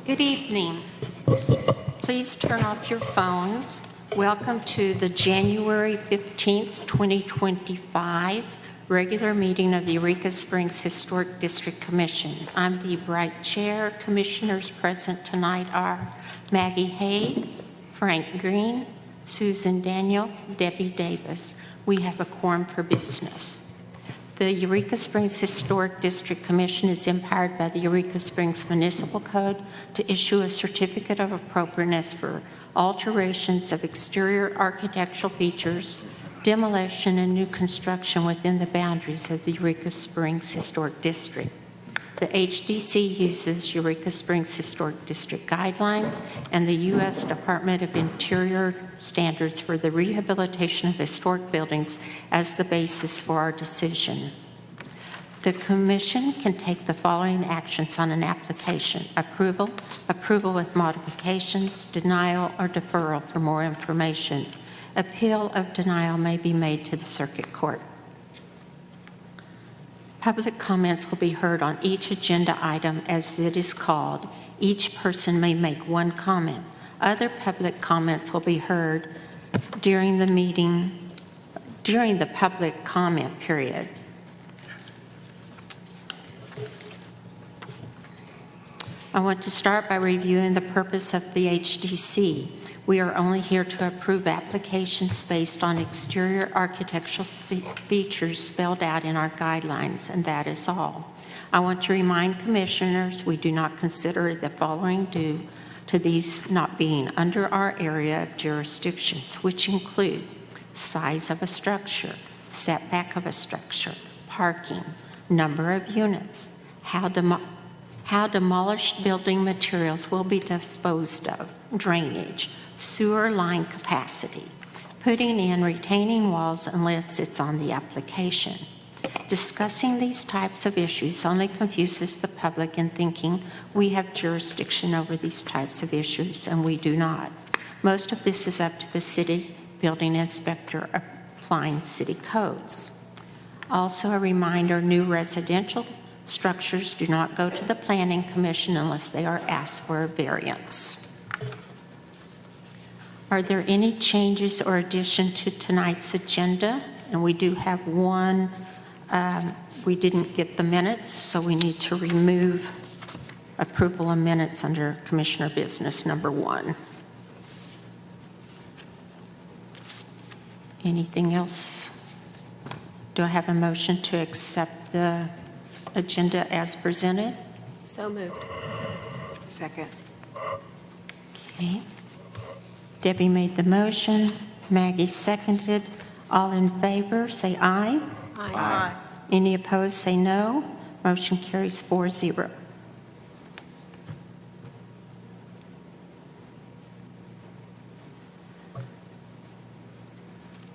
Good evening. Please turn off your phones. Welcome to the January 15th, 2025 regular meeting of the Eureka Springs Historic District Commission. I'm Dee Bright, Chair. Commissioners present tonight are Maggie Hay, Frank Green, Susan Daniel, Debbie Davis. We have a quorum for business. The Eureka Springs Historic District Commission is empowered by the Eureka Springs Municipal Code to issue a certificate of appropriateness for alterations of exterior architectural features, demolition, and new construction within the boundaries of the Eureka Springs Historic District. The HDC uses Eureka Springs Historic District guidelines and the U.S. Department of Interior standards for the rehabilitation of historic buildings as the basis for our decision. The Commission can take the following actions on an application: approval, approval with modifications, denial, or deferral for more information. Appeal of denial may be made to the Circuit Court. Public comments will be heard on each agenda item as it is called. Each person may make one comment. Other public comments will be heard during the meeting, during the public comment period. I want to start by reviewing the purpose of the HDC. We are only here to approve applications based on exterior architectural features spelled out in our guidelines, and that is all. I want to remind commissioners we do not consider the following due to these not being under our area of jurisdictions, which include size of a structure, setback of a structure, parking, number of units, how demolished building materials will be disposed of, drainage, sewer line capacity, putting in retaining walls unless it's on the application. Discussing these types of issues only confuses the public in thinking we have jurisdiction over these types of issues, and we do not. Most of this is up to the city building inspector applying city codes. Also, a reminder, new residential structures do not go to the Planning Commission unless they are asked for a variance. Are there any changes or addition to tonight's agenda? And we do have one. We didn't get the minutes, so we need to remove approval of minutes under Commissioner Business number 1. Anything else? Do I have a motion to accept the agenda as presented? So moved. Second. Okay. Debbie made the motion. Maggie seconded. All in favor, say aye. Aye. Any opposed, say no. Motion carries 4-0.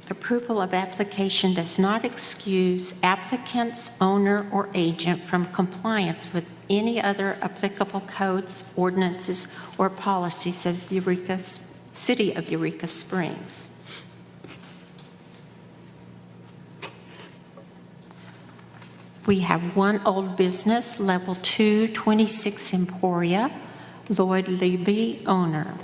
Approval of application does not excuse applicant's owner or agent from compliance with any other applicable codes, ordinances, or policies of the City of Eureka Springs. We have one old business, Level 2, 26 Emporia, Lloyd Leby, owner.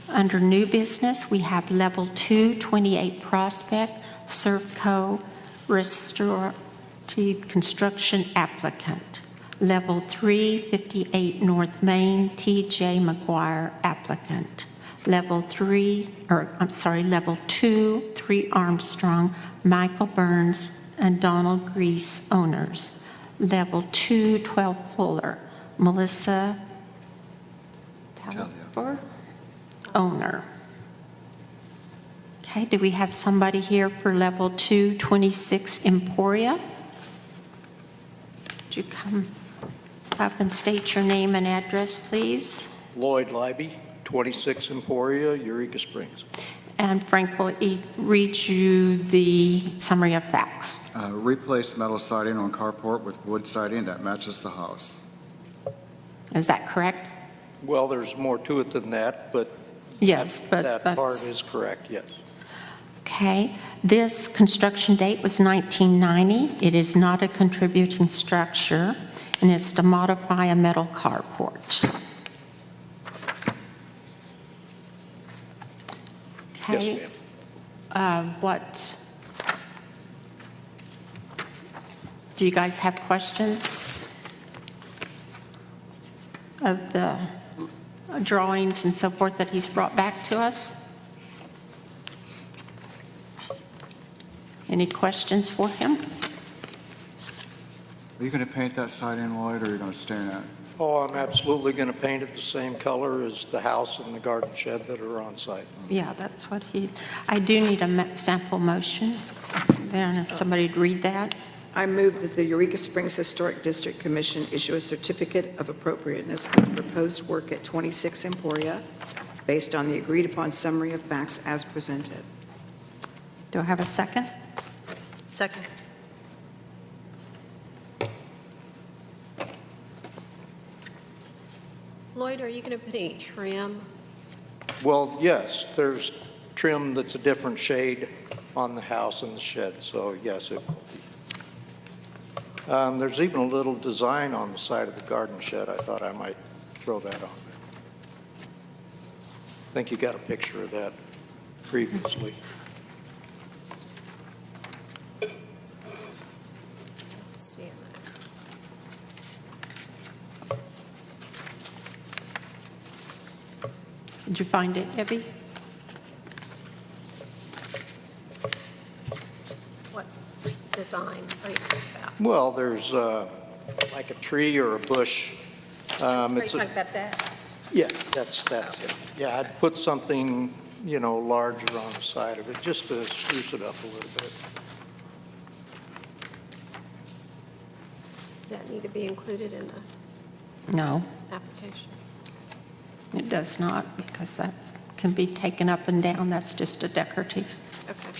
Under new business, we have Level 2, 28 Prospect, Surfco Restorative Construction applicant. Level 3, 58 North Main, TJ McGuire applicant. Level 2, 3 Armstrong, Michael Burns, and Donald Grease owners. Level 2, 12 Fuller, Melissa Talbot, owner. Okay, do we have somebody here for Level 2, 26 Emporia? Would you come up and state your name and address, please? Lloyd Libby, 26 Emporia, Eureka Springs. And Frank will read you the summary of facts. Replace metal siding on carport with wood siding that matches the house. Is that correct? Well, there's more to it than that, but Yes, but that that's- part is correct, yes. Okay. This construction date was 1990. It is not a contributing structure, and it's to modify a metal carport. Okay. ma'am. What, do you guys have questions of the drawings and so forth that he's brought back to us? Any questions for him? Are you going to paint that siding, Lloyd, or are you going to stain it? Oh, I'm absolutely going to paint it the same color as the house and the garden shed that are on site. Yeah, that's what I do need a sample motion. Then if somebody'd read that. I move that the Eureka Springs Historic District Commission issue a certificate of appropriateness for the proposed work at 26 Emporia based on the agreed-upon summary of facts as presented. Do I have a second? Second. Lloyd, are you going to put any trim? Well, yes, there's trim that's a different shade on the house and the shed, so yes, it will be. There's even a little design on the side of the garden shed. I thought I might throw that on there. I think you got a picture of that previously. Let's see in there. Did you find it, Debbie? What design are you talking about? Well, there's like a tree or a bush. Are you It's a- talking about that? Yeah, that's it. Yeah, I'd put something, larger on the side of it, just to spruce it up a little bit. Does that need to be included in the No, application? it does not, because that can be taken up and down. That's just a decorative. Okay.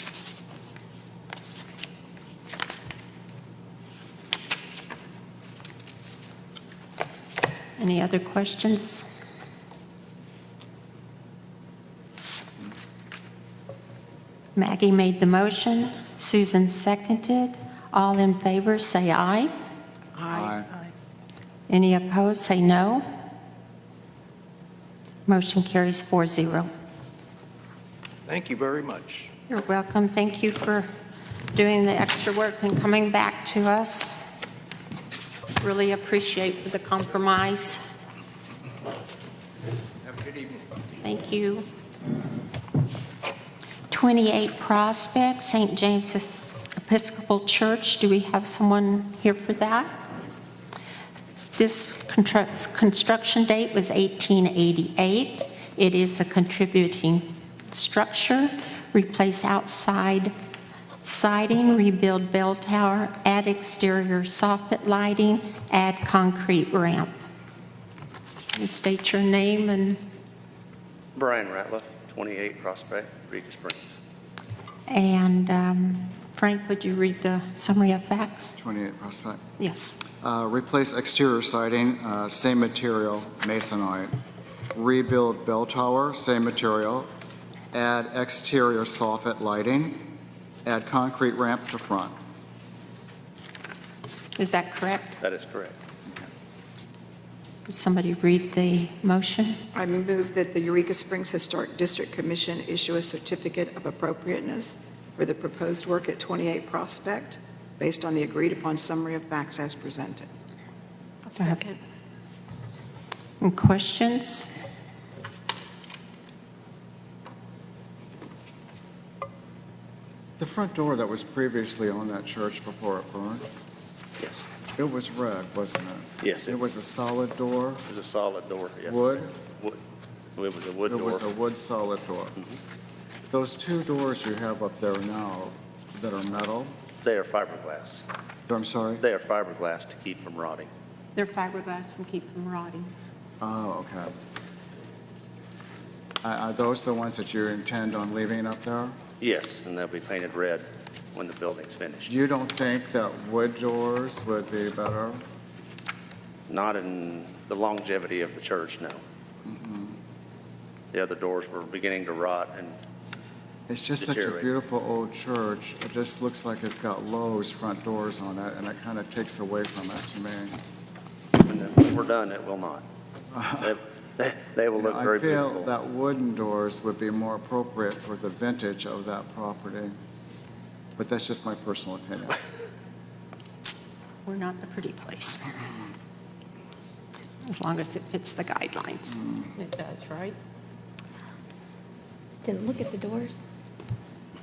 Any other questions? Maggie made the motion. Susan seconded. All in favor, say aye. Aye. Any opposed, say no. Motion carries 4-0. Thank you very much. You're welcome. Thank you for doing the extra work and coming back to us. Really appreciate the compromise. Have a good evening. Thank you. 28 Prospect, St. James's Episcopal Church. Do we have someone here for that? This construction date was 1888. It is a contributing structure. Replace outside siding, rebuild bell tower, add exterior soffit lighting, add concrete ramp. Please state your name and Brian Ratliff, 28 Prospect, Eureka Springs. Frank, would you read the summary of facts? 28 Prospect. Yes. Replace exterior siding, same material, masonite. Rebuild bell tower, same material. Add exterior soffit lighting. Add concrete ramp to front. Is that correct? That is correct. Would somebody read the motion? I move that the Eureka Springs Historic District Commission issue a certificate of appropriateness for the proposed work at 28 Prospect based on the agreed-upon summary of facts as presented. I'll Do I have- second. Any questions? The front door that was previously on that church before it burned, Yes. it was red, wasn't it? Yes, It was a solid door, It was a solid door, yes. wood? Wood. It was a wood It door. was a wood solid door. Those two doors you have up there now that are metal, They are fiberglass. I'm sorry? They are fiberglass to keep from rotting. They're fiberglass from keep from rotting. Oh, okay. Are those the ones that you intend on leaving up there? Yes, and they'll be painted red when the building's finished. You don't think that wood doors would be better? Not in the longevity of the church, no. The other doors were beginning to rot, and It's just such a Deteriorate. beautiful old church. It just looks like it's got Lowe's front doors on it, and it kind of takes away from it to me. when we're done, it will not. They will look very I feel beautiful. that wooden doors would be more appropriate for the vintage of that property, but that's just my personal opinion. We're not the pretty place. As long as it fits the guidelines. It does, right? Didn't look at the doors.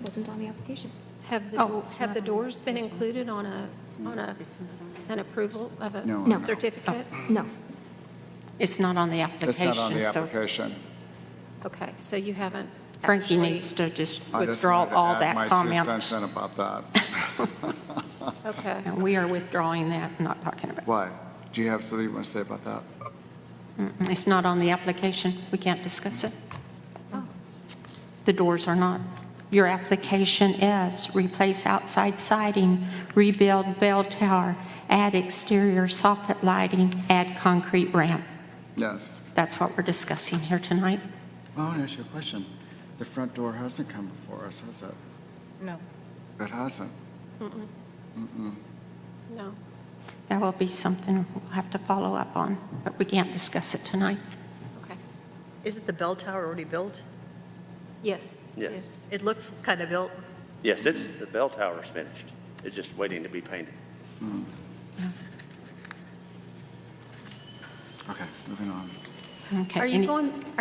Wasn't on the application. Have Oh, it's have not the on doors been included on an approval of No. a certificate? No. It's not on the It's application. not on the so application. Okay, so you haven't Frankie actually- needs to just I just withdraw wanted to all add that my 2 comment. cents in about that. Okay. And we are withdrawing that, I'm not talking about. Why? Do you have something you want to say about that? It's not on the application. We can't discuss it. The doors are not. Your application is replace outside siding, rebuild bell tower, add exterior soffit lighting, add concrete ramp. Yes. That's what we're discussing here tonight. I want to ask you a question. The front door hasn't come before us, has it? No. It hasn't. No. That will be something we'll have to follow up on, but we can't discuss it tonight. Okay. Isn't the bell tower already built? Yes. Yes. It looks kind of built. Yes, the bell tower's finished. It's just waiting to be painted. Okay, moving on. Okay. Are any-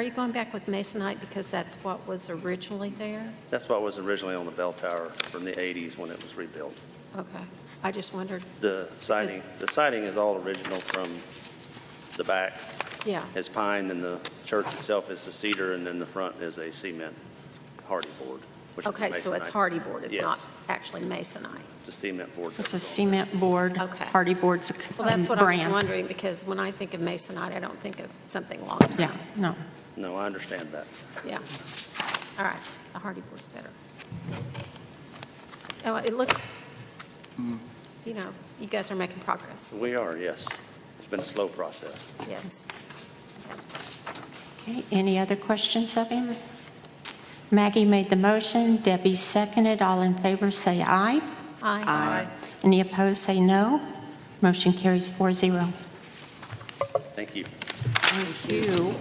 you going back with masonite because that's what was originally there? That's what was originally on the bell tower from the 80s when it was rebuilt. Okay. I just wondered, The siding is all original from the back. yeah. Is pine, and the church itself is the cedar, and then the front is a cement hardy board. which is Okay, so it's masonite. hardy board, it's Yes. not actually masonite. It's a cement board. It's a cement board. Okay. Hardy board's a Well, that's what I was brand. wondering, because when I think of masonite, I don't think of something long. Yeah, no. No, I understand that. Yeah. All right, the hardy board's better. Oh, it looks, you know, you guys are making progress. We are, yes. It's been a slow process. Yes. Okay, any other questions of him? Maggie made the motion, Debbie seconded. All in favor, say aye. Aye. Any opposed, say no. Motion carries 4-0. Thank you. Thank you.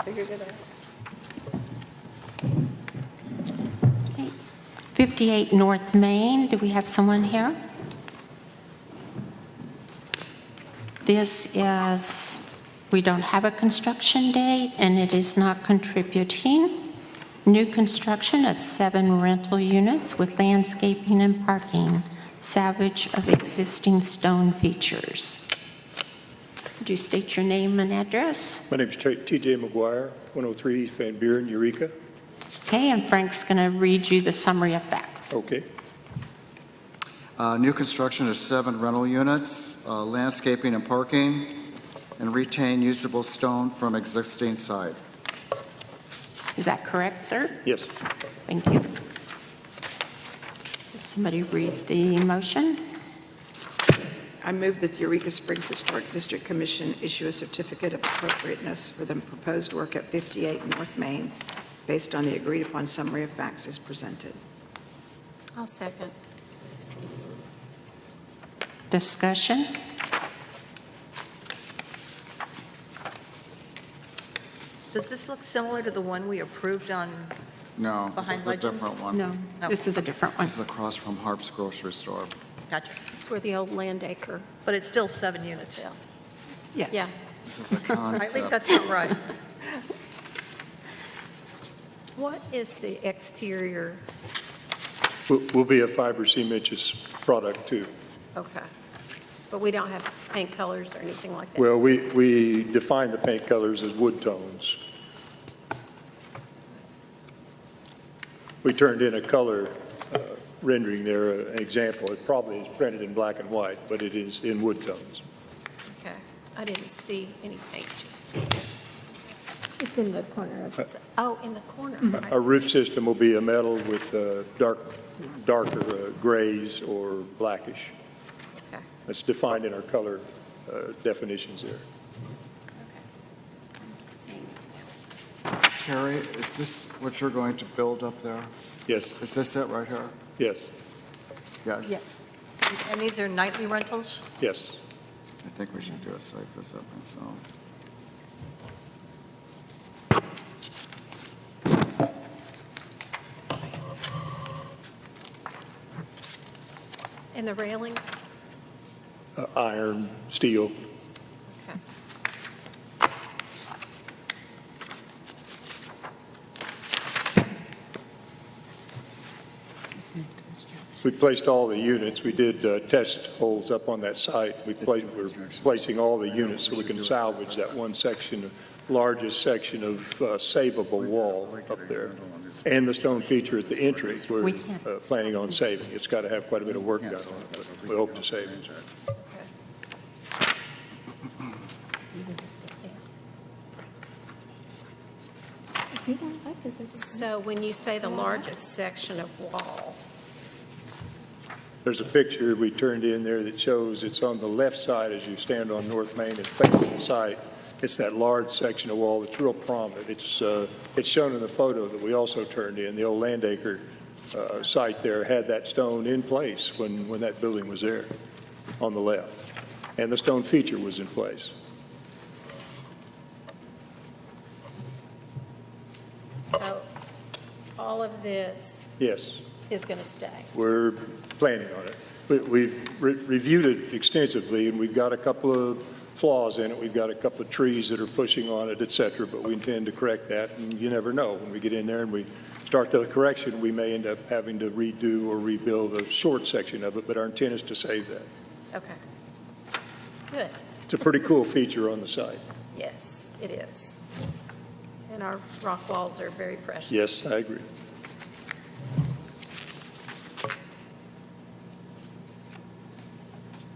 Figured it out. 58 North Main, do we have someone here? This is, we don't have a construction date, and it is not contributing. New construction of 7 rental units with landscaping and parking, salvage of existing stone features. Would you state your name and address? My name is T.J. McGuire, 103 East Van Buren, Eureka. Okay, and Frank's going to read you the summary of facts. Okay. New construction of 7 rental units, landscaping and parking, and retain usable stone from existing site. Is that correct, sir? Yes. Thank you. Would somebody read the motion? I move that the Eureka Springs Historic District Commission issue a certificate of appropriateness for the proposed work at 58 North Main based on the agreed-upon summary of facts as presented. I'll second. Discussion? Does this look similar to the one we approved on, No, this Behind is a Legends? different one. No, this is a different one. This is across from Harp's Grocery Store. gotcha, It's where the old land acre. but it's still 7 units. Yeah. Yes. This is a At least concept. that sounds right. What is the exterior? Will be a fiber cementitious product, too. Okay. But we don't have paint colors or anything like that? Well, we define the paint colors as wood tones. We turned in a color rendering there, an example. It probably is printed in black and white, but it is in wood tones. Okay. I didn't see any paint. It's in the corner of Oh, in the corner. Our roof system will be a metal with darker grays or blackish. Okay. That's defined in our color definitions there. Terry, is this what you're going to build up there? Yes, Is this it right here? yes. Yes. Yes. And these are nightly rentals? Yes. I think we should do a site visit myself. And the railings? Iron, steel. Okay. We placed all the units. We did test holes up on that site. We're placing all the units so we can salvage that one section, largest section of savable wall up there. And the stone feature at the entry, we're We can't. planning on saving. It's got to have quite a bit of work done on it, but we hope to save it. So when you say the largest section of wall, There's a picture we turned in there that shows it's on the left side as you stand on North Main and facing the site. It's that large section of wall that's real prominent. It's shown in the photo that we also turned in. The old Landacre site there had that stone in place when that building was there on the left. And the stone feature was in place. so all of this Yes, is going to stay. we're planning on it. We've reviewed it extensively, and we've got a couple of flaws in it. We've got a couple of trees that are pushing on it, et cetera, but we intend to correct that, and you never know. When we get in there and we start the correction, we may end up having to redo or rebuild a short section of it, but our intent is to save that. Okay. Good. It's a pretty cool feature on the site. Yes, it is. And our rock walls are very precious. Yes, I agree.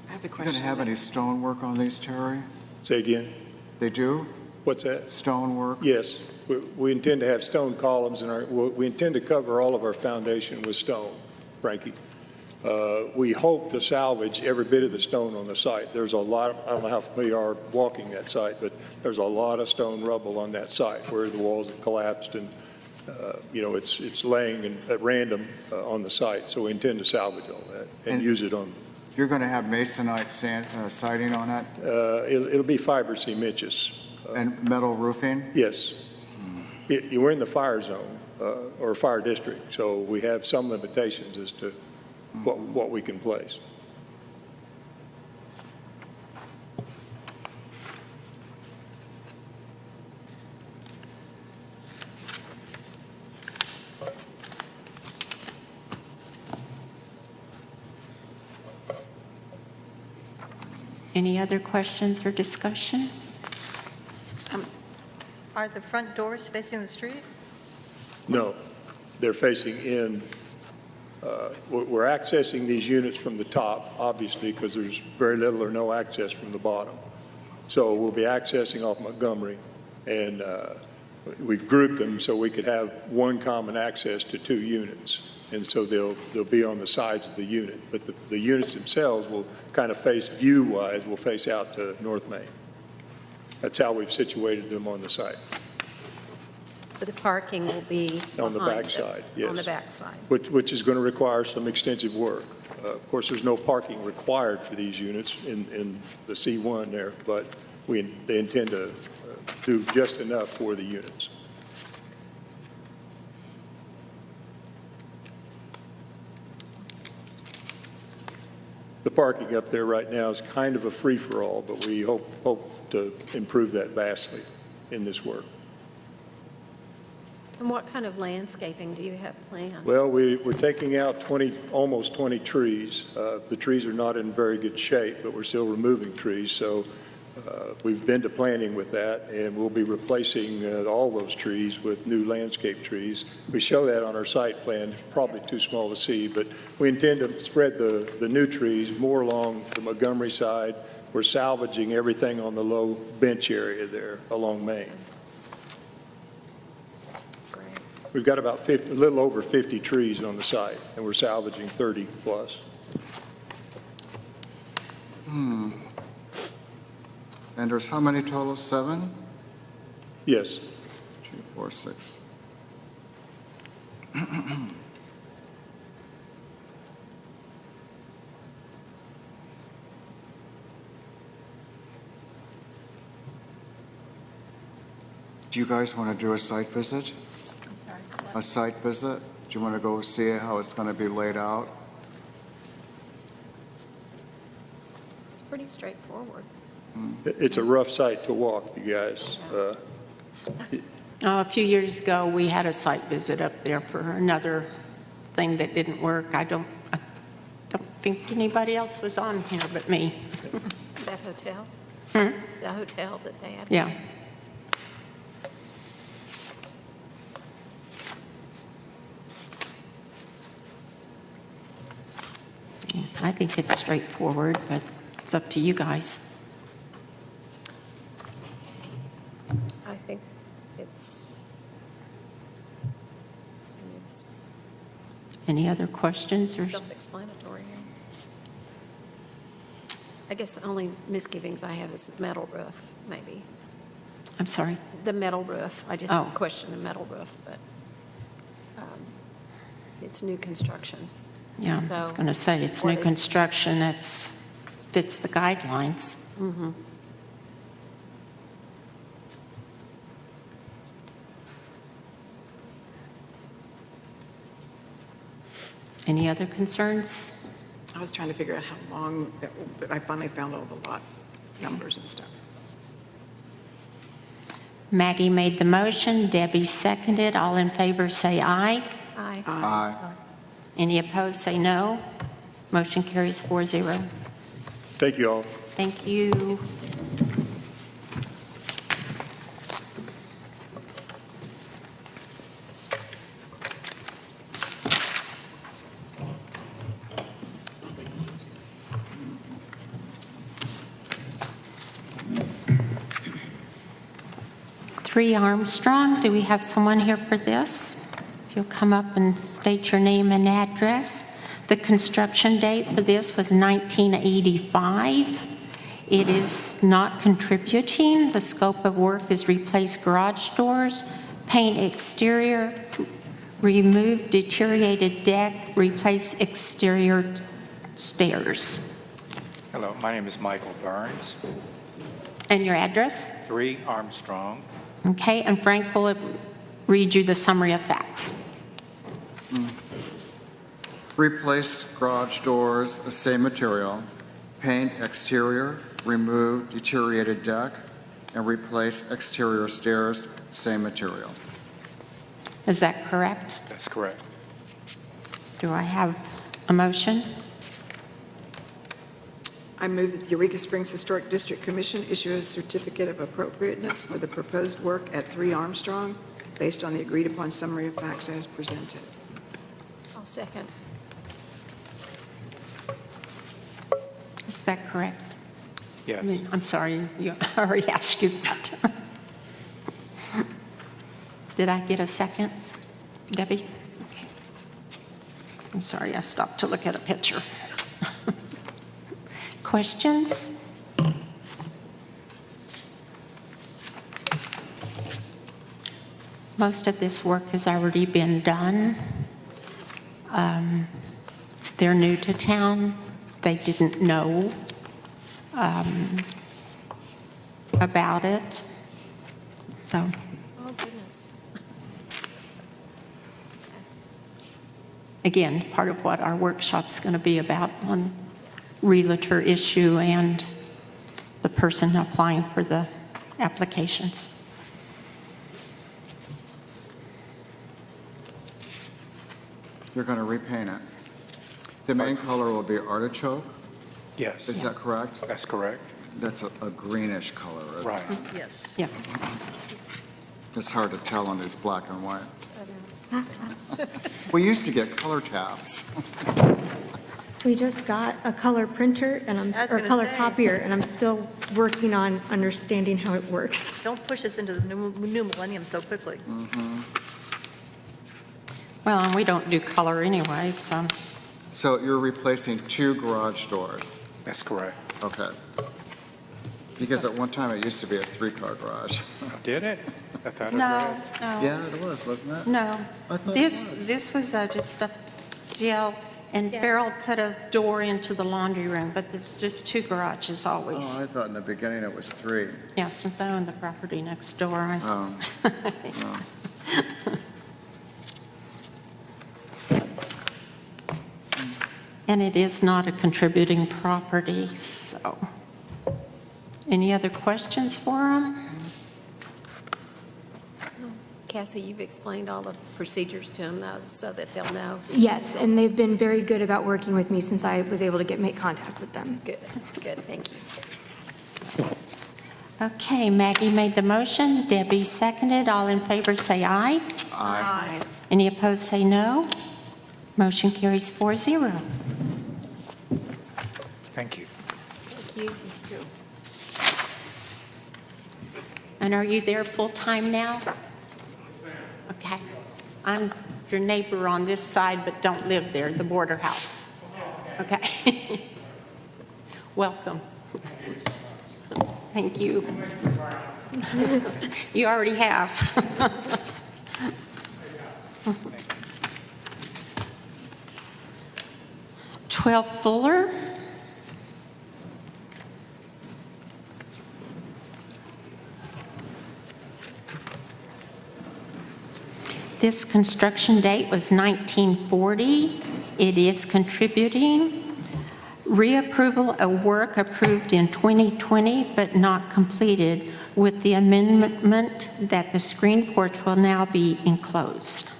I have a You going to question. have any stonework on these, Terry? Say again? They do? What's that? Stonework? Yes, we intend to have stone columns in we intend to cover all of our foundation with stone, Frankie. We hope to salvage every bit of the stone on the site. There's a lot, I don't know how familiar you are walking that site, but there's a lot of stone rubble on that site where the walls have collapsed and, it's laying at random on the site. So we intend to salvage all that and And- use it on, You're going to have masonite siding on it it'll be fiber cementitious. and metal roofing? Yes. We're in the fire zone or fire district, so we have some limitations as to what we can place. Any other questions or discussion? Are the front doors facing the street? No, they're facing in. We're accessing these units from the top, obviously, because there's very little or no access from the bottom. So we'll be accessing off Montgomery, and we've grouped them so we could have one common access to two units. And so they'll be on the sides of the unit. But the units themselves will kind of face, view-wise, will face out to North Main. That's how we've situated them on the site, But the parking will be on the behind backside, it, yes. On the backside. which is going to require some extensive work. Of course, there's no parking required for these units in the C1 there, but they intend to do just enough for the units. The parking up there right now is kind of a free-for-all, but we hope to improve that vastly in this work. And what kind of landscaping do you have planned? Well, we're taking out almost 20 trees. The trees are not in very good shape, but we're still removing trees. So we've been to planning with that, and we'll be replacing all those trees with new landscape trees. We show that on our site plan. It's probably too small to see, but we intend to spread the new trees more along the Montgomery side. We're salvaging everything on the low bench area there along Main. Great. We've got about a little over 50 trees on the site, and we're salvaging 30 plus. And there's how many total? 7? Yes. 2, 4, 6. Do you guys want to do a site visit? I'm sorry. A site visit? Do you want to go see how it's going to be laid out? It's pretty straightforward. It's a rough site to walk, you guys. A few years ago, we had a site visit up there for another thing that didn't work. I don't think anybody else was on here but me. That hotel? The hotel that they had? Yeah. I think it's straightforward, but it's up to you guys. I think it's Any other questions or? self-explanatory. I guess the only misgivings I have is the metal roof, maybe. I'm sorry. The metal roof, I just Oh. question the metal roof, but it's new construction. Yeah, I was So, going to say, it's new what is- construction, it's, fits the guidelines. Any other concerns? I was trying to figure out how long, but I finally found all the lot numbers and stuff. Maggie made the motion, Debbie seconded. All in favor say aye. Aye. Aye. Any opposed say no. Motion carries 4-0. Thank you all. Thank you. Three Armstrong, do we have someone here for this? If you'll come up and state your name and address. The construction date for this was 1985. It is not contributing. The scope of work is replace garage doors, paint exterior, remove deteriorated deck, replace exterior stairs. Hello, my name is Michael Burns, And your address? 3 Armstrong. Okay, and Frank will read you the summary of facts. Replace garage doors, the same material. Paint exterior, remove deteriorated deck, and replace exterior stairs, same material. Is that correct? That's correct. Do I have a motion? I move that the Eureka Springs Historic District Commission issue a certificate of appropriateness for the proposed work at 3 Armstrong based on the agreed-upon summary of facts as presented. I'll second. Is that correct? Yes. I mean, I'm sorry, I already asked you that. Did I get a second? Debbie? Okay. I'm sorry, I stopped to look at a picture. Questions? Most of this work has already been done. They're new to town. They didn't know about it. So, Oh, goodness. again, part of what our workshop's going to be about on realtor issue and the person applying for the applications. You're going to repaint it. The main color will be artichoke, Yes, is that correct? that's correct. That's a greenish color, isn't Right. it? Yes. Yeah. It's hard to tell on these black and white. We used to get color tabs. We just got a color printer and I was or gonna color say. copier, and I'm still working on understanding how it works. Don't push us into the new millennium so quickly. Well, and we don't do color anyway, so, So you're replacing 2 garage doors. That's correct. Okay. Because at one time it used to be a 3-car garage. Did it? I thought it no, was. no. Yeah, it was, wasn't it? No. I thought it This, was. this was just a jail And Farrell put a door into the laundry room, but there's just 2 garages Oh, I always. thought in the beginning it was 3. Yeah, since I own the property next door, Oh, and it is not a contributing property, so. Any other questions for them? Cassie, you've explained all the procedures to them, though, so that they'll know. Yes, and they've been very good about working with me since I was able to make contact with them. Good, good, thank you. Okay, Maggie made the motion, Debbie seconded. All in favor say aye. Aye. Any opposed say no. Motion carries 4-0. Thank you. Thank you. And are you there full-time now? Okay. I'm your neighbor on this side, but don't live there, the border house. Okay. Welcome. Thank you. You already have. 12 Fuller. This construction date was 1940. It is contributing. Reapproval of work approved in 2020 but not completed, with the amendment that the screen porch will now be enclosed.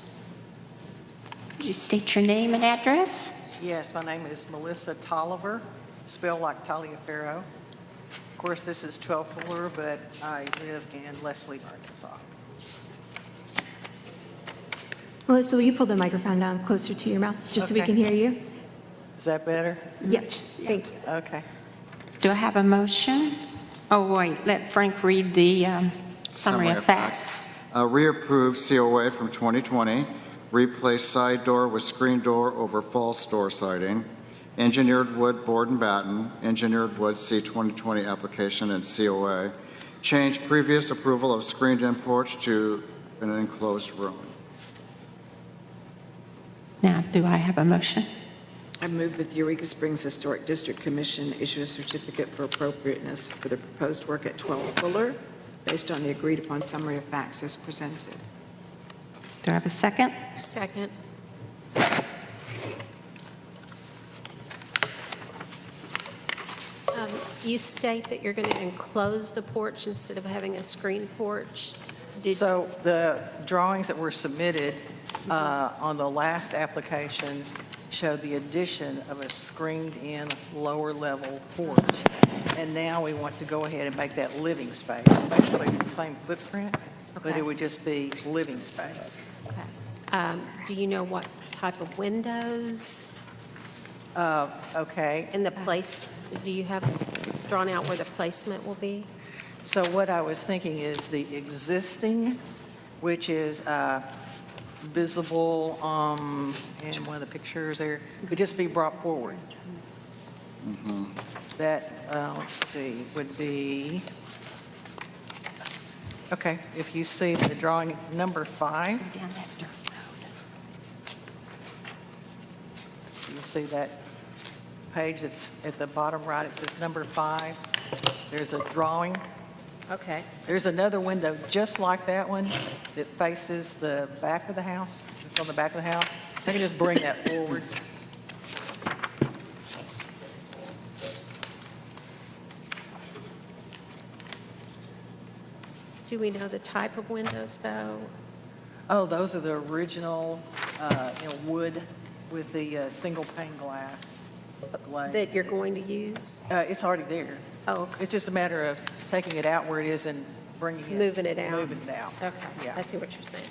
Would you state your name and address? Yes, my name is Melissa Tolliver, spelled like Taliaferro. Of course, this is 12 Fuller, but I live in Leslie, Arkansas. Melissa, will you pull the microphone down closer to your mouth, just so we Okay. can hear you? Is that better? Yes, thank you. Okay. Do I have a motion? Oh, wait, let Frank read the summary of facts. Reapprove COA from 2020, replace side door with screen door over false door siding, engineered wood board and batten, engineered wood C2020 application and COA, change previous approval of screened-in porch to an enclosed room. Now, do I have a motion? I move that the Eureka Springs Historic District Commission issue a certificate for appropriateness for the proposed work at 12 Fuller based on the agreed-upon summary of facts as presented. Do I have a second? Second. You state that you're going to enclose the porch instead of having a screen porch. So the drawings that were submitted on the last application showed the addition of a screened-in lower-level porch. And now we want to go ahead and make that living space. Basically, it's the same footprint, but Okay. it would just be living space. Okay. Do you know what type of windows Okay. and the place? Do you have drawn out where the placement will be? So what I was thinking is the existing, which is visible in one of the pictures there, could just be brought forward. That, let's see, would be, okay, if you see the drawing number 5, Down that dirt road. you see that page that's at the bottom right, it says number 5. There's a drawing. Okay. There's another window just like that one that faces the back of the house. It's on the back of the house. I can just bring that forward. Do we know the type of windows, though? Oh, those are the original, wood with the single pane glass glaze. That you're going to use? It's already there. Oh, okay. It's just a matter of taking it out where it is and bringing it. Moving it out. Moving it out. Okay, Yeah. I see what you're saying.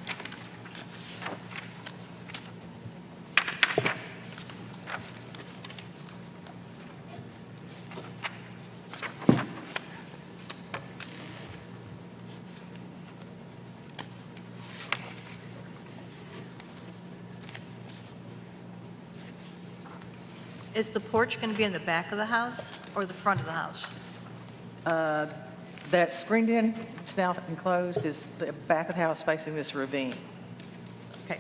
Is the porch going to be in the back of the house or the front of the house? That screened in, it's now enclosed, is the back of the house facing this ravine. Okay.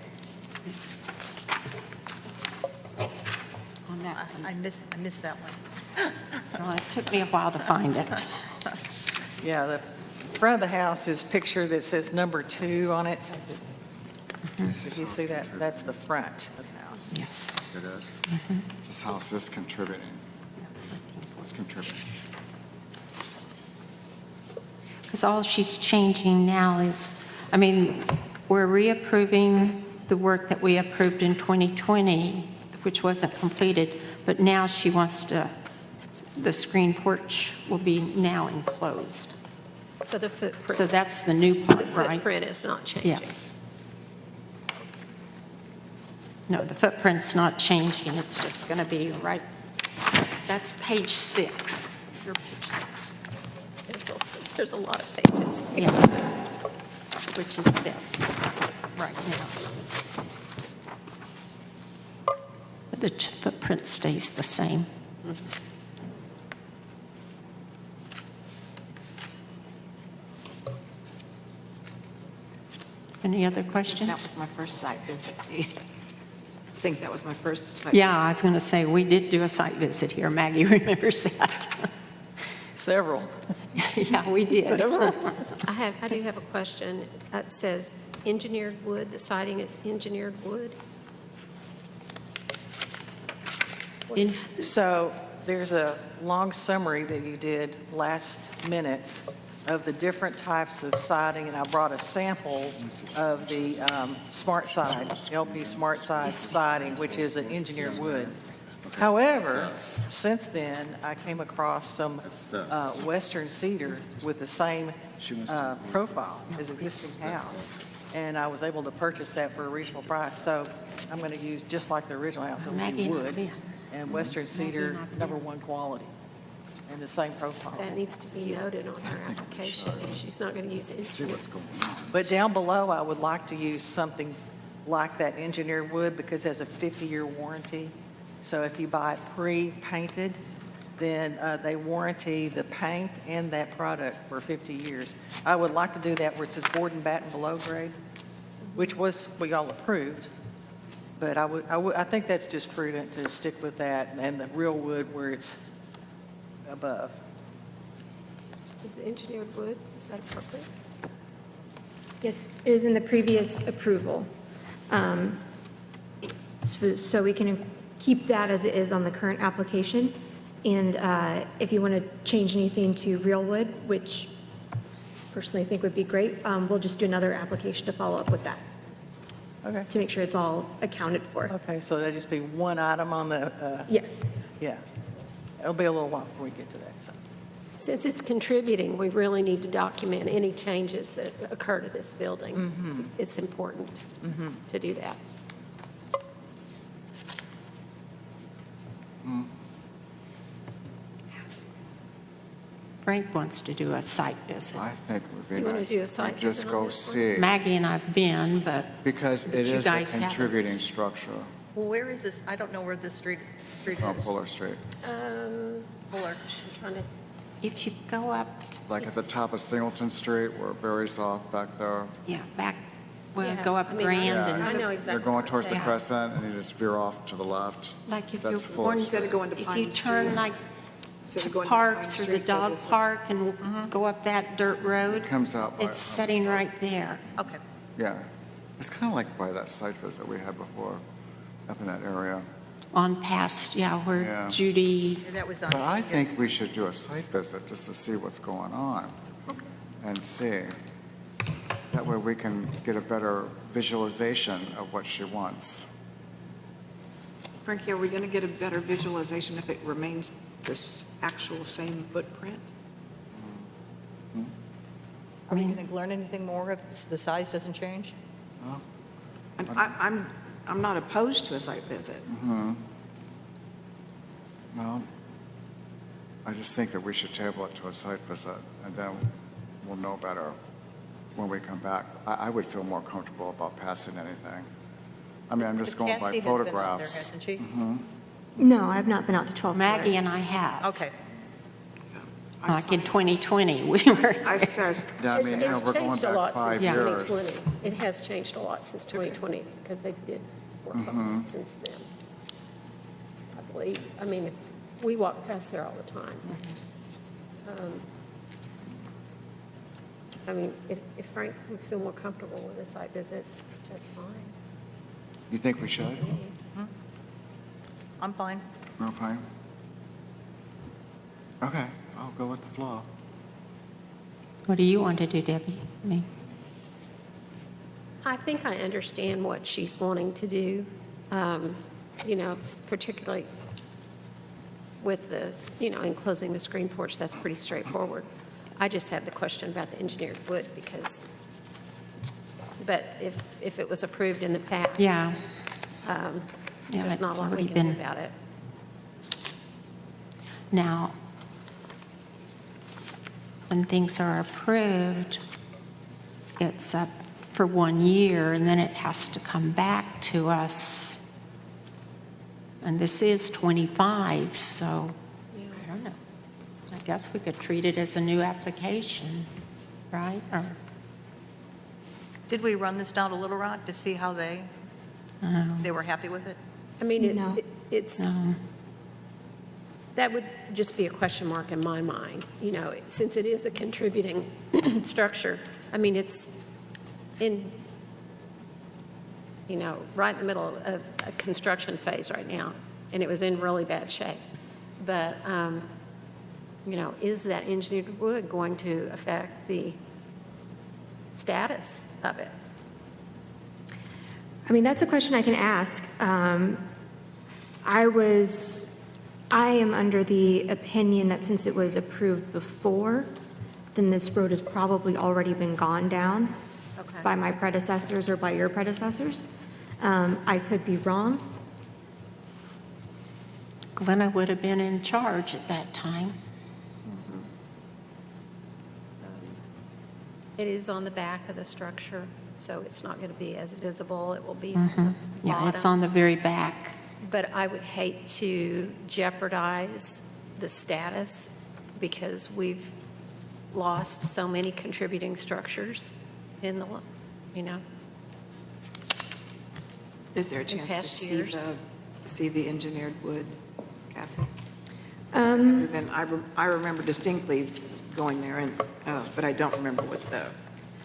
I missed that one. Well, it took me a while to find it. Yeah, the front of the house is picture that says number 2 on it. If you see that, that's the front of the house. Yes. It is. This house is contributing. It's contributing. Because all she's changing now is, I mean, we're reapproving the work that we approved in 2020, which wasn't completed, but now she wants to, the screen porch will be now enclosed. So the footprint. So that's the new The part, right? footprint is not Yeah. changing. No, the footprint's not changing, it's just going to be right, that's page 6. Your page 6. There's a lot of pages. Yeah. Which is this, right now. But the footprint stays the same. Any other That questions? was my first site visit to you. I think that was my first site. Yeah, I was going to say, we did do a site visit here. Maggie remembers that. Several. Yeah, we did. I do have a question. It says engineered wood, the siding is engineered wood. So there's a long summary that you did last minutes of the different types of siding, and I brought a sample of the Smart Side, LP Smart Side siding, which is an engineered wood. However, since then, I came across some western cedar with the same profile as existing house, and I was able to purchase that for a reasonable price. So I'm going to use just like the original house, it'll be wood and western cedar, #1 quality, and the same profile. That needs to be noted on her application. If she's not going to use See it. what's going on. But down below, I would like to use something like that engineered wood because it has a 50-year warranty. So if you buy it pre-painted, then they warranty the paint and that product for 50 years. I would like to do that where it says board and batten below grade, which was what y'all approved. But I think that's just prudent to stick with that and the real wood where it's above. Is it engineered wood? Is that appropriate? Yes, it was in the previous approval. So we can keep that as it is on the current application. And if you want to change anything to real wood, which personally I think would be great, we'll just do another application to follow up with that, Okay. to make sure it's all accounted for. Okay, so that'd just be one item on the, Yes. yeah. It'll be a little while before we get to that, so. Since it's contributing, we really need to document any changes that occur to this building. It's important to do that. Frank wants to do a site visit. I think it would be You wanna nice. do a site to Just visit on go this one? see, Maggie and I've been, but because But it you is a guys haven't. contributing structure. Well, where is this? I don't know where this street It's on is. Fuller Street. Fuller. I'm trying to, if you go up, Like at the top of Singleton Street where it varies off back there. yeah, back, well, Yeah, go up I mean, Grand Yeah. and I know exactly. You're going what towards the saying. crescent and you just veer off to the left. like if That's you're Fuller Instead of Street. going to If you Pine turn Street. like Instead to of going to Parks Pine or the Street, go dog this way. park and go up that dirt road, Comes out by, it's setting right there. Okay. yeah. It's kind of like by that site visit we had before, up in that area. On past, yeah, where Yeah. Judy, That was on. But I yes. think we should do a site visit just to see what's going on and see. That way we can get a better visualization of what she wants. Frankie, are we going to get a better visualization if it remains this actual same footprint? Are we going to learn anything more if the size doesn't change? And I'm not opposed to a site visit. Well, I just think that we should table it to a site visit, and then we'll know better when we come back. I would feel more comfortable about passing anything. I mean, I'm just going by Cassie has been out there, photographs. hasn't she? No, I've not been out to 12 Maggie and I have, Okay. like in 2020, we were, I said, Yeah, I mean, you know, we're going It's changed a lot back 5 since years. 2020. It has changed a lot since 2020 because they did work on it since then. I've logistically, I mean, we walk past there all the time. I mean, if Frank would feel more comfortable with a site visit, that's fine. You think we should? I'm fine. Real fine? Okay, I'll go with the flow. What do you want to do, Debbie? I mean, I think I understand what she's wanting to do, particularly with the, enclosing the screen porch, that's pretty straightforward. I just have the question about the engineered wood but if it was approved in the past. yeah, There's not it's a lot we already can do been. about it. Now, when things are approved, it's up for 1 year, and then it has to come back to us. And this is 25, so I don't know. I guess we could treat it as a new application, right? Or, Did we run this down to Little Rock to see how they were happy with it? I mean, No. it's, that would just be a question mark in my mind, since it is a contributing structure. I mean, it's in, right in the middle of a construction phase right now, and it was in really bad shape. But, is that engineered wood going to affect the status of it? I mean, that's a question I can ask. I am under the opinion that since it was approved before, then this road has probably already been gone down Okay. by my predecessors or by your predecessors. I could be wrong. Glenna would have been in charge at that time. It is on the back of the structure, so it's not going to be as visible. It will be at the Yeah, it's bottom. on the very back. But I would hate to jeopardize the status because we've lost so many contributing structures in the, Is there a chance to past see years. see the engineered wood, Cassie? Other than I remember distinctly going there, but I don't remember what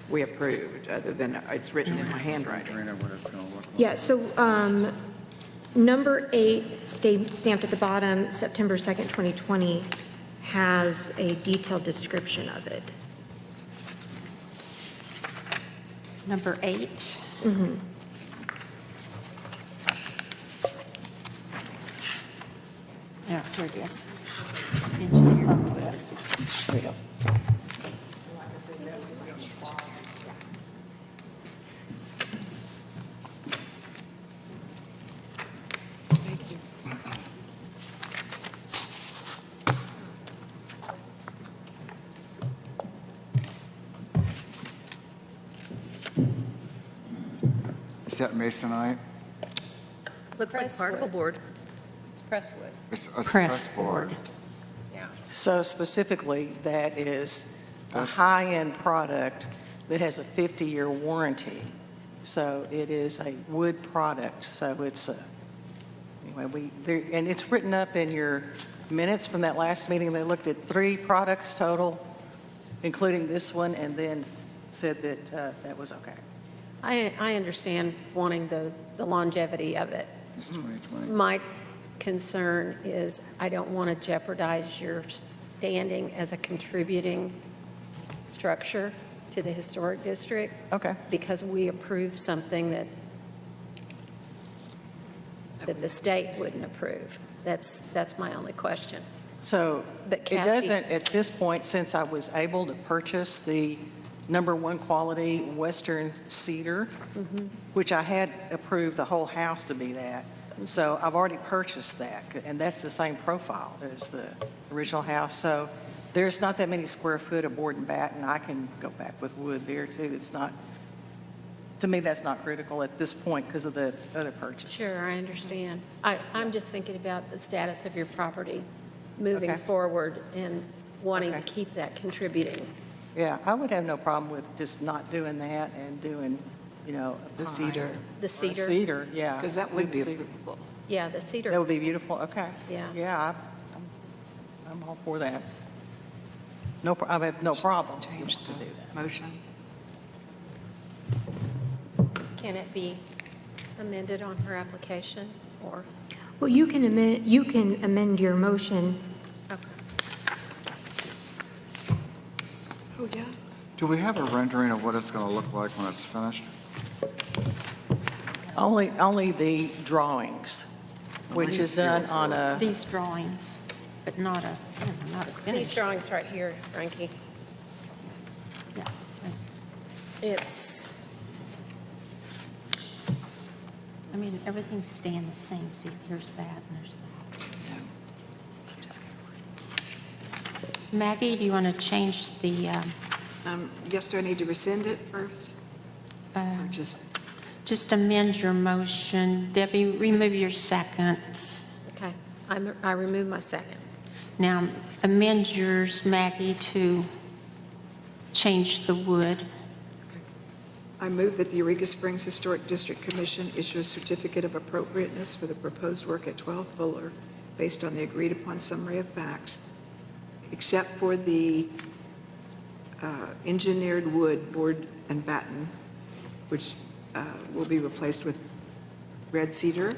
we approved, other than it's written in my handwriting. Karina, what it's going to look like. Yeah, so number 8, stamped at the bottom, September 2nd, 2020, has a detailed description of it. Number 8. Yeah, here it is. Engineer wood. Here we go. Is that masonite? Looks like Pressed particle wood. board. It's pressed wood. It's Press board. Yeah. So specifically, that is a That's- high-end product that has a 50-year warranty. So it is a wood product, so it's anyway, and it's written up in your minutes from that last meeting. They looked at 3 products total, including this one, and then said that that was okay. I understand wanting the longevity of it. It's 2020. My concern is I don't want to jeopardize your standing as a contributing structure to the historic district Okay. because we approved something that the state wouldn't approve. That's my only question. So But it Cassie- doesn't, at this point, since I was able to purchase the #1 quality Western cedar, which I had approved the whole house to be that. So I've already purchased that, and that's the same profile as the original house. So there's not that many square foot of board and batten. I can go back with wood there too. It's not, to me, that's not critical at this point because of the other purchase. Sure, I understand. I'm just thinking about the status of your property moving Okay. forward and wanting to Okay. keep that contributing. Yeah, I would have no problem with just not doing that and doing, a The pine cedar. or The cedar. Cedar, yeah. Because that would be Cedar. approvable. Yeah, the cedar. That would be beautiful, okay. Yeah. Yeah, I'm all for that. No, I have no problem to Change do that. the motion. Can it be amended on her application, or? Well, you can amend your motion. Okay. Oh, yeah? Do we have a rendering of what it's going to look like when it's finished? Only the drawings, which is done on a, These drawings, but not a, not a These finished. drawings right here, Frankie, Yeah. it's, I mean, everything's staying the same. See, here's that and there's that. So, I'm just gonna. Maggie, do you want to change the, Yes, do I need to rescind it first? Or just amend your motion? Debbie, remove your second. okay, I remove my second. Now, amend yours, Maggie, to change the wood. I move that the Eureka Springs Historic District Commission issue a certificate of appropriateness for the proposed work at 12 Fuller based on the agreed-upon summary of facts, except for the engineered wood, board and batten, which will be replaced with red cedar.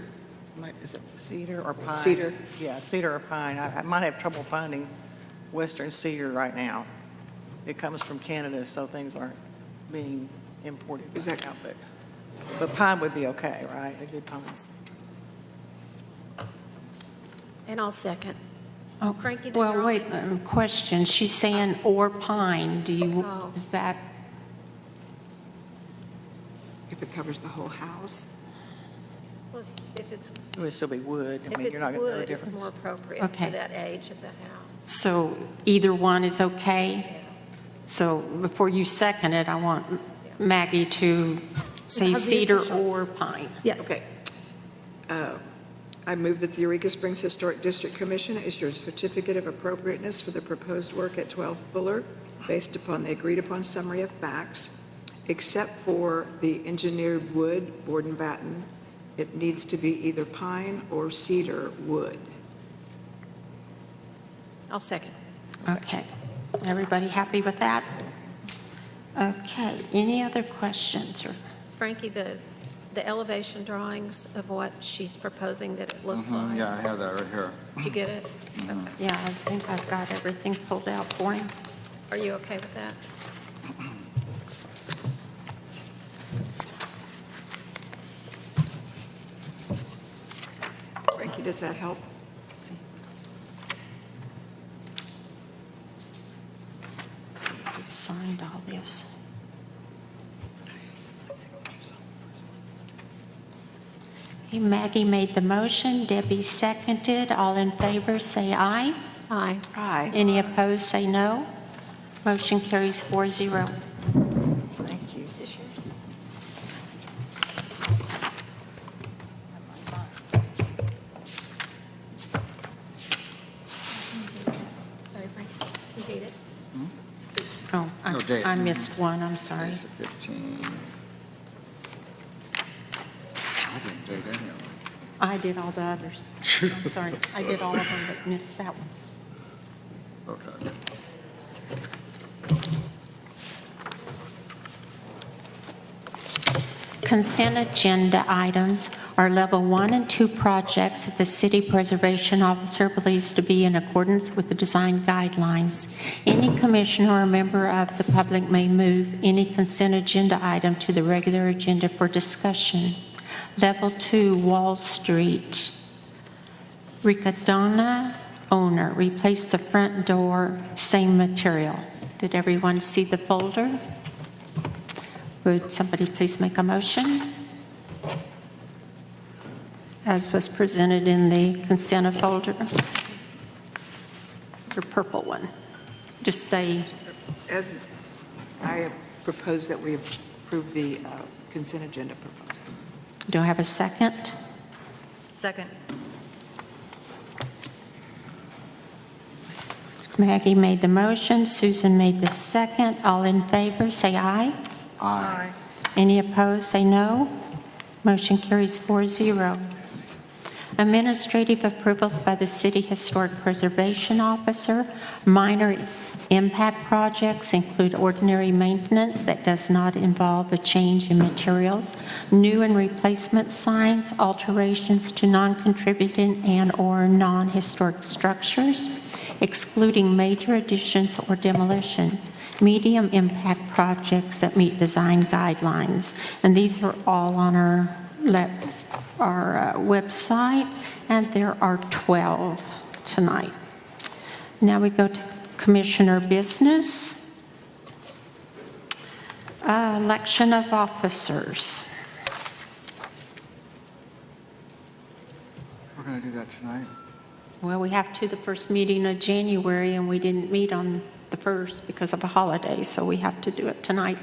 is it cedar or pine? Cedar. Yeah, cedar or pine. I might have trouble finding western cedar right now. It comes from Canada, so things aren't being imported Is right that- now. But pine would be okay, right? A good pine. And I'll second. Oh, Frankie, the well, wait, drawings. question. She's saying or pine. Do you, Oh. is that, If it covers the whole house. Well, if it's, It would still be wood. I if mean, it's you're not going to know the wood, it's difference. more appropriate Okay. for that age of the house. so either one is okay? So before you second it, I want Maggie to say Have the cedar official- or pine. Yes. Okay. I move that the Eureka Springs Historic District Commission issue a certificate of appropriateness for the proposed work at 12 Fuller based upon the agreed-upon summary of facts, except for the engineered wood, board and batten. It needs to be either pine or cedar wood. I'll second. Okay. Everybody happy with that? Okay. Any other questions or? Frankie, the elevation drawings of what she's proposing that it looks like. Yeah, I have that right here. Did you get it? Okay. Yeah, I think I've got everything pulled out for him. Are you okay with that? Frankie, does that help? Let's see who signed all this. Okay, Maggie made the motion, Debbie seconded. All in favor, say aye. Aye. Aye. Any opposed, say no. Motion carries 4-0. Thank you. Is this yours? Sorry, Frank. You date it? Oh, No date. I missed one, I'm sorry. It's a 15. I didn't date any of them. I did all the others. I'm sorry, I did all of them, but missed that one. Okay. Consent agenda items are level 1 and 2 projects that the city preservation officer believes to be in accordance with the design guidelines. Any commissioner or member of the public may move any consent agenda item to the regular agenda for discussion. Level 2, Wall Street. Ricadona owner, replace the front door, same material. Did everyone see the folder? Would somebody please make a motion? As was presented in the consent folder. The purple one. Just say, As I propose that we approve the consent agenda proposal. do I have a second? Second. Maggie made the motion, Susan made the second. All in favor, say aye. Aye. Any opposed, say no. Motion carries 4-0. Administrative approvals by the City Historic Preservation Officer. Minor impact projects include ordinary maintenance that does not involve a change in materials, new and replacement signs, alterations to non-contributing and/or non-historic structures, excluding major additions or demolition. Medium impact projects that meet design guidelines. And these are all on our website, and there are 12 tonight. Now we go to Commissioner business. Election of officers. We're going to do that tonight. Well, we have to the first meeting of January, and we didn't meet on the first because of the holiday, so we have to do it tonight.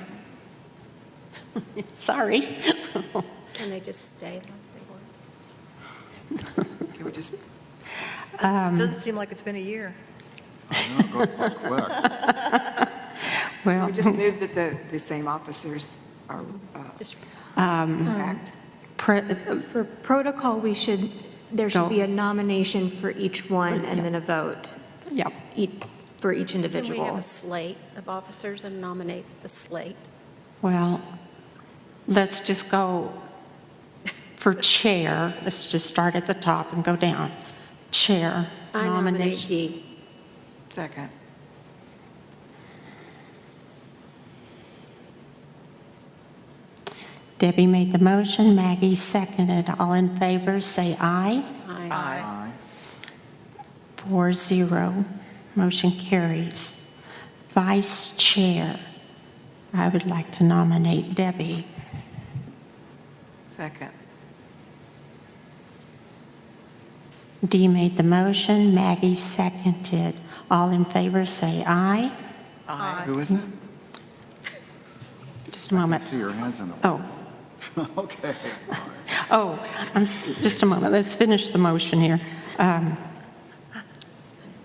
Sorry. Can they just stay like they were? Can we just, Doesn't seem like it's been a year. I know, it goes by quick. Well, we just move that the same officers are Just intact? For protocol, there should be a nomination for each one and then a vote yep. for each Can we individual. have a slate of officers and nominate the slate? Well, let's just go for chair. Let's just start at the top and go down. Chair. I nominate nomination. Dee. Second. Debbie made the motion, Maggie seconded. All in favor, say aye. Aye. 4-0. Motion carries. Vice Chair. I would like to nominate Debbie. Second. Dee made the motion, Maggie seconded. All in favor, say aye. Who is it? Just a I moment. see your hands in the way. Oh, Okay. oh, just a moment. Let's finish the motion here.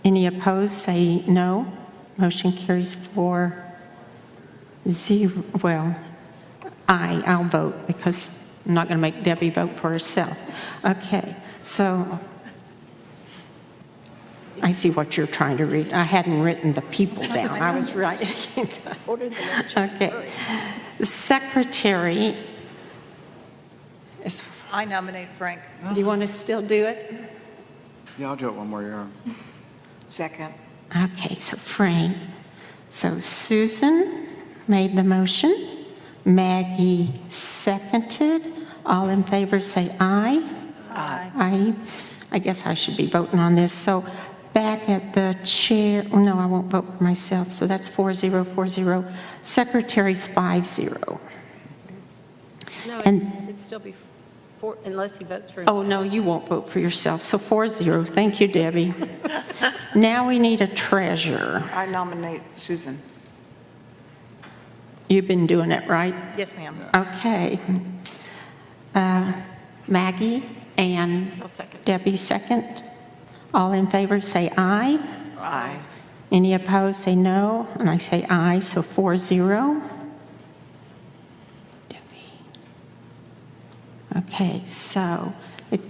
Any opposed, say no. Motion carries 4-0. Well, I'll vote because I'm not going to make Debbie vote for herself. Okay, so I see what you're trying to read. I hadn't written the people down. I was writing. Okay. Secretary is, I nominate Frank. do you want to still do it? Yeah, I'll do it one more year. Second. Okay, so Frank. So Susan made the motion. Maggie seconded. All in favor say aye. Aye. I guess I should be voting on this. So back at the chair, oh, no, I won't vote for myself. So that's 4-0, 4-0. Secretary's 5-0. No, And- it'd still be four, unless he votes for. Oh, no, you won't vote for yourself. So 4-0. Thank you, Debbie. Now we need a treasurer. I nominate Susan. You've been doing it, right? Yes, ma'am. Okay. Maggie and I'll second. Debbie second. All in favor say aye. Aye. Any opposed say no. And I say aye, so 4-0. Debbie. Okay, so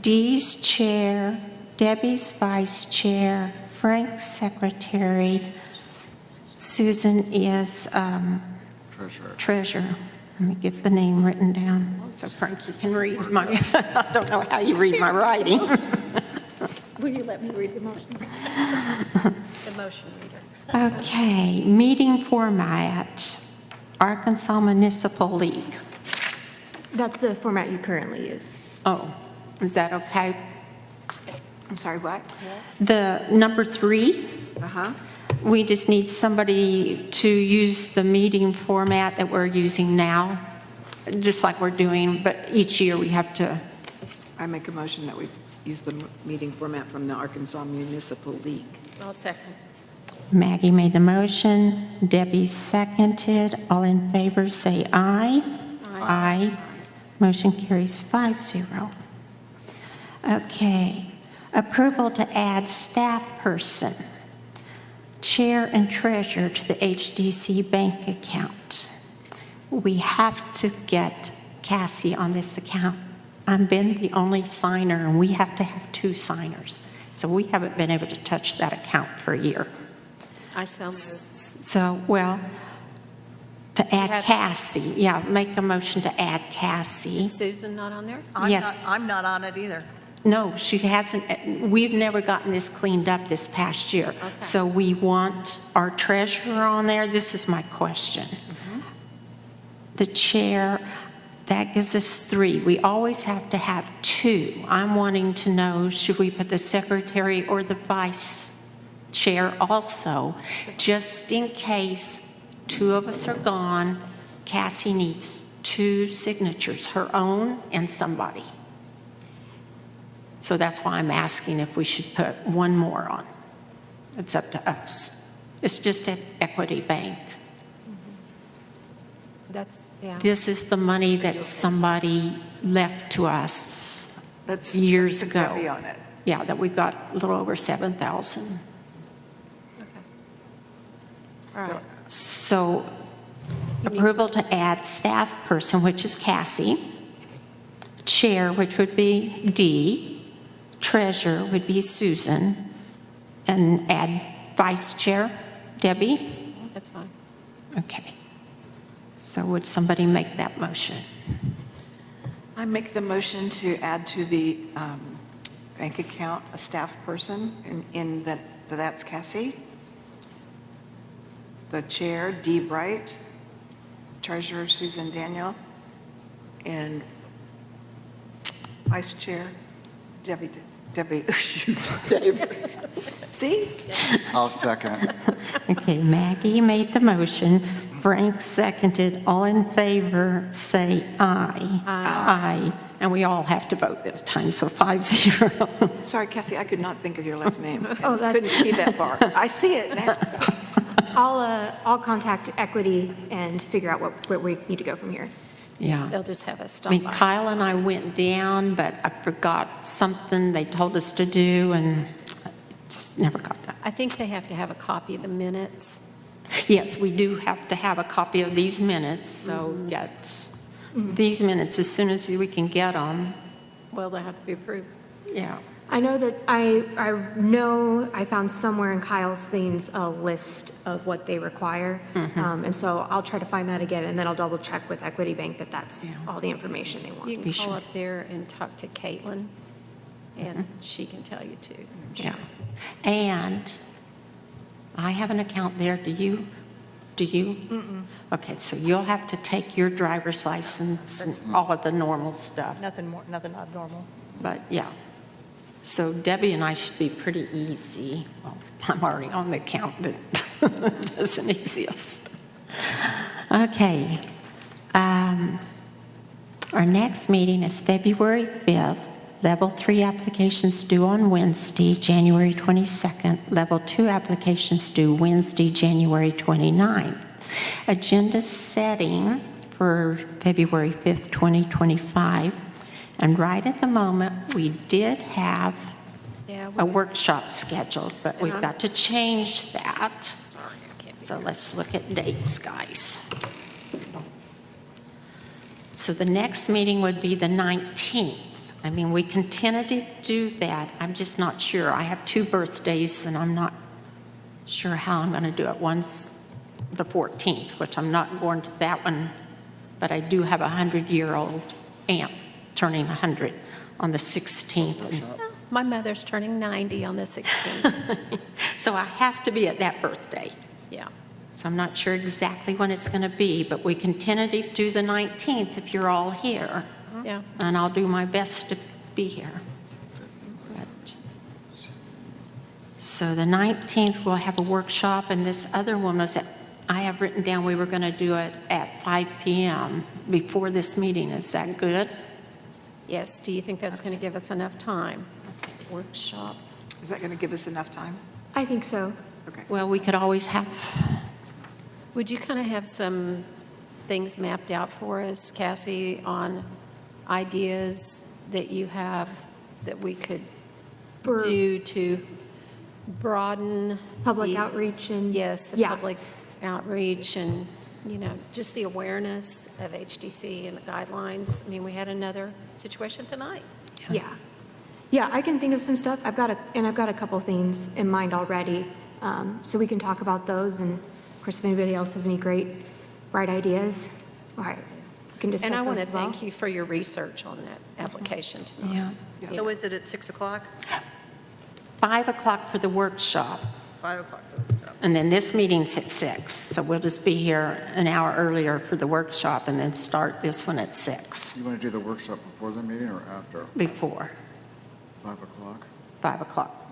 Dee's chair, Debbie's vice chair, Frank's secretary, Susan is Treasurer. treasurer. Let me get the name written down so Frank, you can read my, I don't know how you read my writing. Will you let me read the motion? The motion reader. Okay, meeting format, Arkansas Municipal League. That's the format you currently use. Oh, is that okay? I'm sorry, what? The number 3, Uh-huh. we just need somebody to use the meeting format that we're using now, just like we're doing, but each year we have to, I make a motion that we use the meeting format from the Arkansas Municipal League. I'll second. Maggie made the motion, Debbie seconded. All in favor say aye. Aye. Motion carries 5-0. Okay, approval to add staff person, chair and treasurer to the HDC bank account. We have to get Cassie on this account I've been the only signer, and we have to have 2 signers. So we haven't been able to touch that account for a year. I so moved. So, well, to add have- Cassie, yeah, make a motion to add Cassie. Is Susan not on there? Yes. I'm not on it either. No, she hasn't, we've never gotten this cleaned up this past year. Okay. So we want our treasurer on there. This is my question. The chair, that gives us 3. We always have to have 2. I'm wanting to know, should we put the secretary or the vice chair also? Just in case 2 of us are gone, Cassie needs 2 signatures, her own and somebody. So that's why I'm asking if we should put 1 more on. It's up to us. It's just at Equity Bank. That's, yeah. This is the money that somebody left to us Let's years put ago. Debbie on it. Yeah, that we got a little over 7,000. Okay. All right. So approval to add staff person, which is Cassie, chair, which would be Dee, treasurer would be Susan, and add vice chair, Debbie. That's fine. Okay. So would somebody make that motion? I make the motion to add to the bank account a staff person, in that's Cassie. The chair, Dee Bright, treasurer, Susan Daniel, and vice chair, Debbie Davis. See? I'll second. Okay, Maggie made the motion. Frank seconded. All in favor, say aye. Aye. And we all have to vote this time, so 5-0. Sorry, Cassie, I could not think of your last name. Oh, that's- Couldn't see that far. I see it now. I'll contact Equity and figure out where we need to go from here. Yeah. They'll just have us I stop mean, by. Kyle and I went down, but I forgot something they told us to do, and it just never got done. I think they have to have a copy of the minutes. Yes, we do have to have a copy of these minutes, so get these minutes as soon as we can get them. Well, they have to be approved. Yeah. I know that I know I found somewhere in Kyle's things a list of what they require. And so I'll try to find that again, and then I'll double check with Equity Bank that that's all the information they want. You can Be call sure. up there and talk to Caitlin, and she can tell you too. Yeah. And I have an account there. Do you? Do you? Okay, so you'll have to take your driver's license and all of the normal stuff. Nothing abnormal. But yeah. So Debbie and I should be pretty easy. Well, I'm already on the account, but it doesn't exist. Okay. Our next meeting is February 5th. Level 3 applications due on Wednesday, January 22nd. Level 2 applications due Wednesday, January 29th. Agenda setting for February 5th, 2025. And right at the moment, we did have Yeah, a workshop scheduled, but we've got to change that. sorry, I can't. So let's look at dates, guys. So the next meeting would be the 19th. I mean, we can tentatively do that. I'm just not sure. I have 2 birthdays, and I'm not sure how I'm going to do it. One's the 14th, which I'm not going to that one, but I do have a 100-year-old aunt turning 100 on the 16th. My mother's turning 90 on the 16th. So I have to be at that birthday. Yeah. So I'm not sure exactly when it's going to be, but we can tentatively do the 19th if you're all here. Yeah. And I'll do my best to be here. But- So the 19th, we'll have a workshop, and this other one was at, I have written down we were going to do it at 5 p.m. before this meeting. Is that good? Yes, do you think that's going to give us enough time? Workshop? Is that going to give us enough time? I think so. Okay. Well, we could always have, Would you kind of have some things mapped out for us, Cassie, on ideas that you have that we could For- do to broaden? Public the- outreach and. Yes, the Yeah. public outreach and you know, just the awareness of HDC and the guidelines. I mean, we had another situation tonight. Yeah. Yeah, I can think of some stuff. I've got a couple things in mind already. So we can talk about those, and of course, if anybody else has any great, bright ideas, all right, we can discuss And I those want to as well. thank you for your research on that application tonight. Yeah. So is it at 6 o'clock? 5 o'clock for the workshop, 5 o'clock for the workshop? and then this meeting's at 6. So we'll just be here an hour earlier for the workshop and then start this one at 6 You want to do the workshop before the meeting or after? before 5 o'clock? 5 o'clock.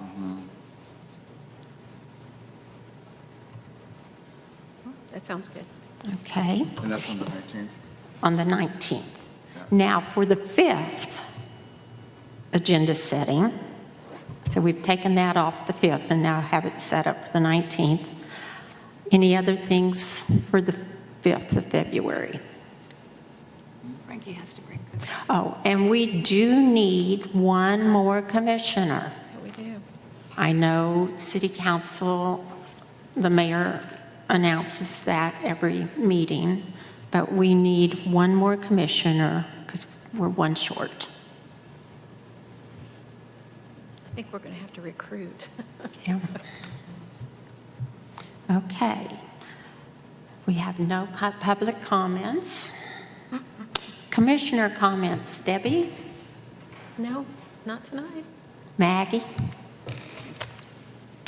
That sounds good. Okay, And that's on the 19th? on the 19th. Now, for the 5th agenda setting, so we've taken that off the 5th and now have it set up for the 19th. Any other things for the 5th of February? Frankie has to bring cookies. Oh, and we do need one more commissioner. Yeah, we do. I know City Council, the mayor announces that every meeting, but we need one more commissioner because we're one short. I think we're going to have to recruit. Yeah. Okay. We have no public comments. Commissioner comments. Debbie? No, not tonight. Maggie?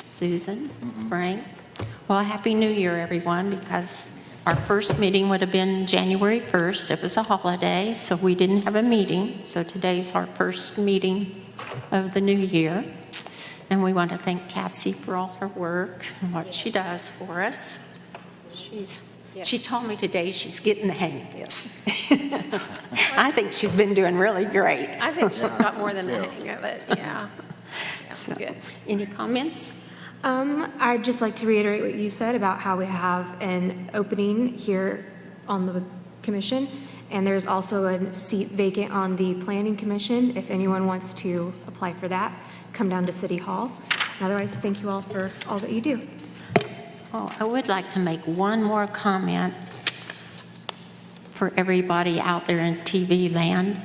Susan? Frank? Well, Happy New Year, everyone, because our first meeting would have been January 1st. It was a holiday, so we didn't have a meeting. So today's our first meeting of the new year. And we want to thank Cassie for all her work and what she does for us. She told me today she's getting the hang of this. I think she's been doing really great. I think she's got more than the hang of it, yeah. That's So, good. Any comments? I'd just like to reiterate what you said about how we have an opening here on the commission, and there's also a seat vacant on the planning commission. If anyone wants to apply for that, come down to City Hall. Otherwise, thank you all for all that you do. Oh, I would like to make one more comment for everybody out there in TV land.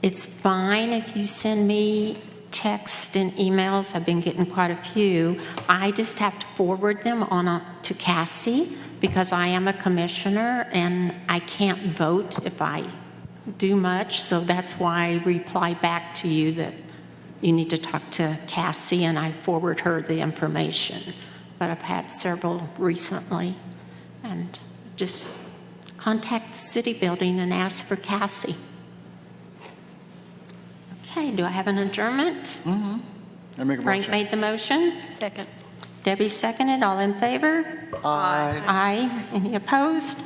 It's fine if you send me texts and emails. I've been getting quite a few. I just have to forward them on to Cassie because I am a commissioner and I can't vote if I do much. So that's why I reply back to you that you need to talk to Cassie, and I forward her the information. But I've had several recently, and just contact the city building and ask for Cassie. Okay, do I have an adjournment? I make a Frank motion. made the motion. Second. Debbie seconded. All in favor? Aye. Aye. Any opposed?